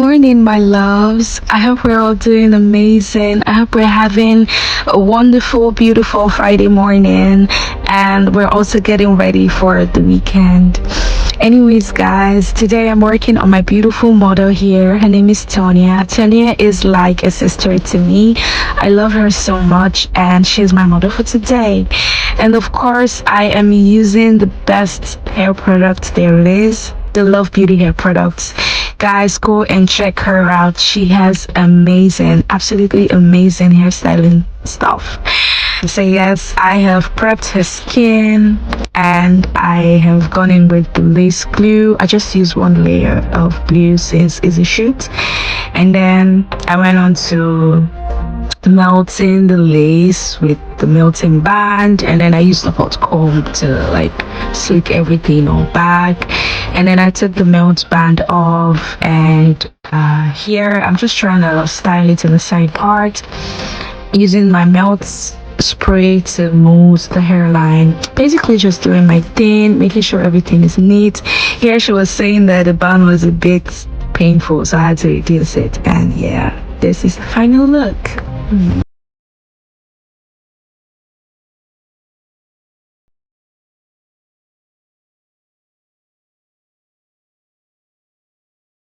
morning, my loves. I hope we're all doing amazing. I hope we're having a wonderful, beautiful Friday morning, and we're also getting ready for the weekend. Anyways, guys, today I'm working on my beautiful model here. Her name is Tonya. Tonya is like a sister to me. I love her so much, and she's my model for today. And of course, I am using the best hair product there is, the Love Beauty hair products. Guys, go and check her out. She has amazing, absolutely amazing hairstyling stuff. So yes, I have prepped her skin and I have gone in with the lace glue. I just used one layer of glue since it's a shoot, and then I went on to melting the lace with the melting band, and then I used the hot comb to like slick everything all back, and then I took the melt band off, and here I'm just trying to style it in the side part using my melt spray to mold the hairline. Basically just doing my thing, making sure everything is neat. Here she was saying that the band was a bit painful, so I had to reduce it, and yeah, this is the final look.